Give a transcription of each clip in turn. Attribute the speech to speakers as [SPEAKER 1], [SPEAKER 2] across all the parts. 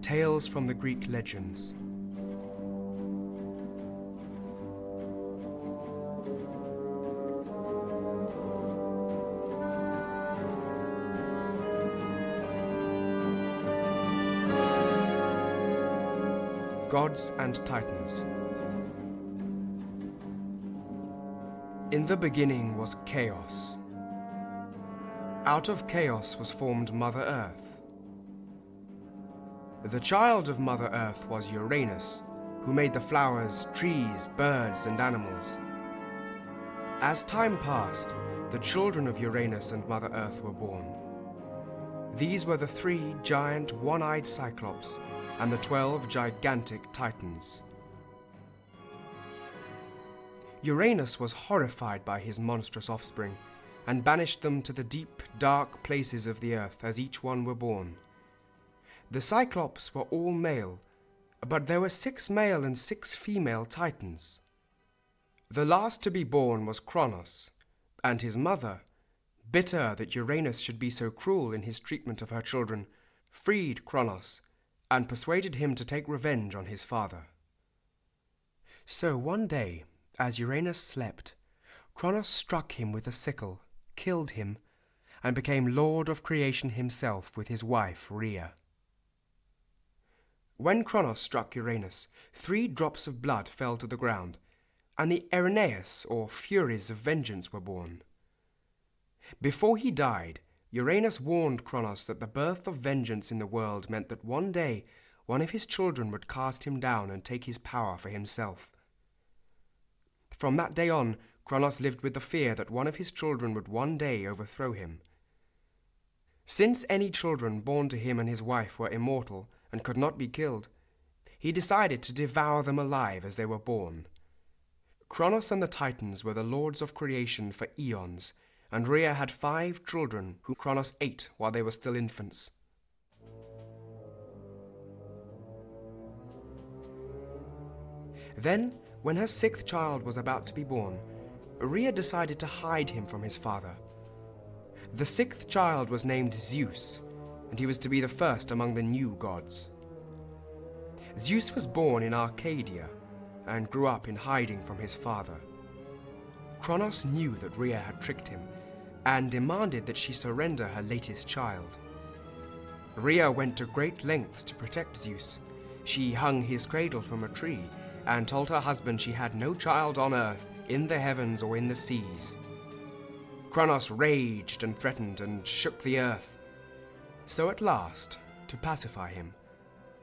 [SPEAKER 1] Tales from the Greek Legends. Gods and Titans. In the beginning was chaos. Out of chaos was formed Mother Earth. The child of Mother Earth was Uranus, who made the flowers, trees, birds, and animals. As time passed, the children of Uranus and Mother Earth were born. These were the 3 giant one-eyed Cyclops and the 12 gigantic Titans. Uranus was horrified by his monstrous offspring and banished them to the deep, dark places of the earth as each one were born. The Cyclops were all male, but there were 6 male and 6 female Titans. The last to be born was Kronos, and his mother, bitter that Uranus should be so cruel in his treatment of her children, freed Kronos and persuaded him to take revenge on his father. So one day, as Uranus slept, Kronos struck him with a sickle, killed him, and became lord of creation himself with his wife Rhea. When Kronos struck Uranus, 3 drops of blood fell to the ground, and the Erinyes, or Furies of Vengeance, were born. Before he died, Uranus warned Kronos that the birth of vengeance in the world meant that one day one of his children would cast him down and take his power for himself. From that day on, Kronos lived with the fear that one of his children would one day overthrow him. Since any children born to him and his wife were immortal and could not be killed, he decided to devour them alive as they were born. Kronos and the Titans were the lords of creation for eons, and Rhea had 5 children whom Kronos ate while they were still infants. Then, when her 6th child was about to be born, Rhea decided to hide him from his father. The 6th child was named Zeus, and he was to be the first among the new gods. Zeus was born in Arcadia and grew up in hiding from his father. Kronos knew that Rhea had tricked him and demanded that she surrender her latest child. Rhea went to great lengths to protect Zeus. She hung his cradle from a tree and told her husband she had no child on earth, in the heavens, or in the seas. Kronos raged and threatened and shook the earth. So at last, to pacify him,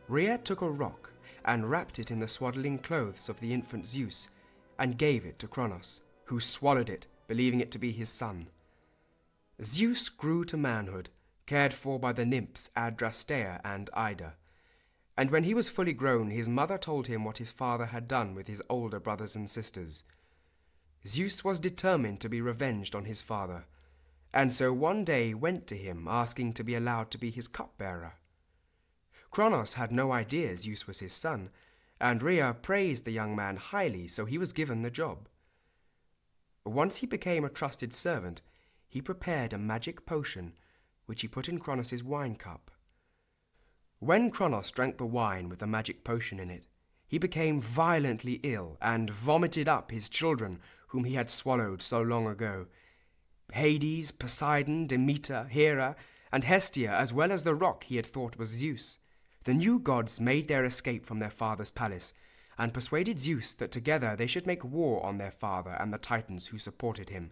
[SPEAKER 1] Rhea took a rock and wrapped it in the swaddling clothes of the infant Zeus and gave it to Kronos, who swallowed it, believing it to be his son. Zeus grew to manhood, cared for by the nymphs Adrastea and Ida. And when he was fully grown, his mother told him what his father had done with his older brothers and sisters. Zeus was determined to be revenged on his father, and so one day went to him asking to be allowed to be his cupbearer. Kronos had no idea Zeus was his son, and Rhea praised the young man highly, so he was given the job. Once he became a trusted servant, he prepared a magic potion, which he put in Kronos' wine cup. When Kronos drank the wine with the magic potion in it, he became violently ill and vomited up his children whom he had swallowed so long ago. Hades, Poseidon, Demeter, Hera, and Hestia, as well as the rock he had thought was Zeus. The new gods made their escape from their father's palace and persuaded Zeus that together they should make war on their father and the Titans who supported him.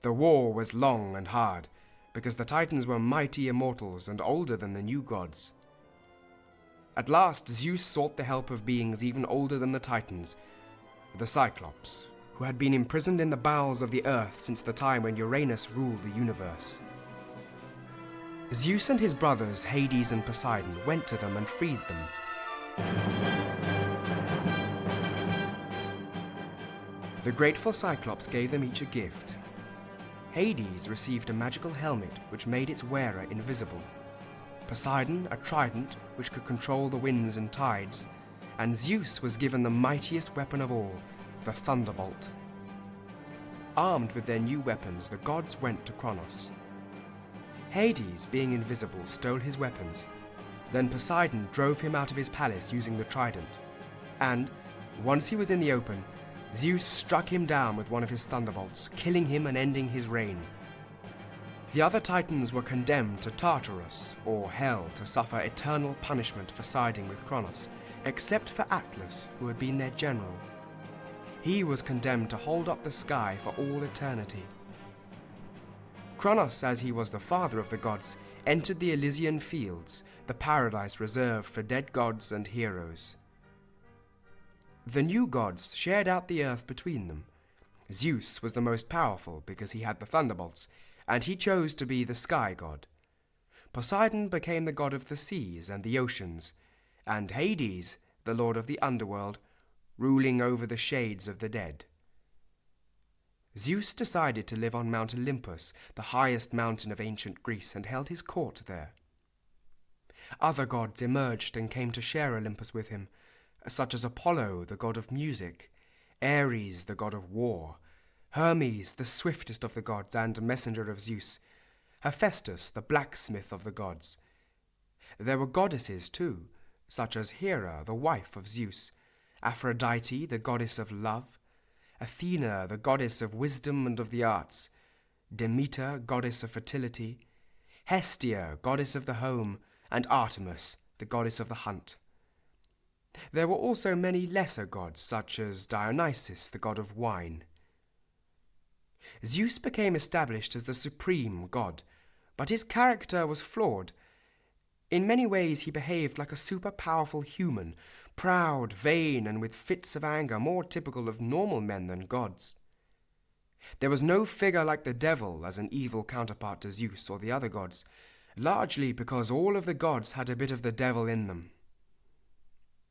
[SPEAKER 1] The war was long and hard, because the Titans were mighty immortals and older than the new gods. At last, Zeus sought the help of beings even older than the Titans, the Cyclops, who had been imprisoned in the bowels of the earth since the time when Uranus ruled the universe. Zeus and his brothers, Hades and Poseidon, went to them and freed them. The grateful Cyclops gave them each a gift. Hades received a magical helmet which made its wearer invisible. Poseidon a trident which could control the winds and tides, and Zeus was given the mightiest weapon of all, the thunderbolt. Armed with their new weapons, the gods went to Kronos. Hades, being invisible, stole his weapons, Then Poseidon drove him out of his palace using the trident, and, once he was in the open, Zeus struck him down with one of his thunderbolts, killing him and ending his reign. The other Titans were condemned to Tartarus, or Hell, to suffer eternal punishment for siding with Kronos, except for Atlas, who had been their general. He was condemned to hold up the sky for all eternity. Kronos, as he was the father of the gods, entered the Elysian fields, the paradise reserved for dead gods and heroes. The new gods shared out the earth between them. Zeus was the most powerful because he had the thunderbolts, and he chose to be the sky god. Poseidon became the god of the seas and the oceans, and Hades, the lord of the underworld, ruling over the shades of the dead. Zeus decided to live on Mount Olympus, the highest mountain of ancient Greece, and held his court there. Other gods emerged and came to share Olympus with him, such as Apollo, the god of music, Ares, the god of war, Hermes, the swiftest of the gods and messenger of Zeus, Hephaestus, the blacksmith of the gods. There were goddesses too, such as Hera, the wife of Zeus, Aphrodite, the goddess of love, Athena, the goddess of wisdom and of the arts, Demeter, goddess of fertility, Hestia, goddess of the home, and Artemis, the goddess of the hunt. There were also many lesser gods, such as Dionysus, the god of wine. Zeus became established as the supreme god, but his character was flawed. In many ways he behaved like a super-powerful human, proud, vain, and with fits of anger more typical of normal men than gods. There was no figure like the devil as an evil counterpart to Zeus or the other gods, largely because all of the gods had a bit of the devil in them.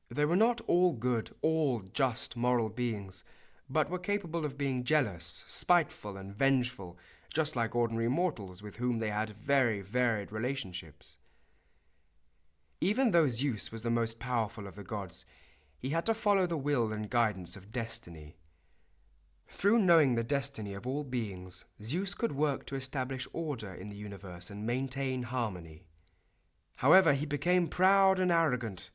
[SPEAKER 1] They were not all good, all just moral beings, but were capable of being jealous, spiteful, and vengeful, just like ordinary mortals with whom they had very varied relationships. Even though Zeus was the most powerful of the gods, he had to follow the will and guidance of destiny. Through knowing the destiny of all beings, Zeus could work to establish order in the universe and maintain harmony. However, he became proud and arrogant,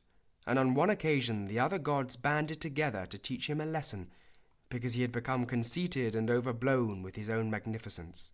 [SPEAKER 1] and on one occasion the other gods banded together to teach him a lesson, because he had become conceited and overblown with his own magnificence.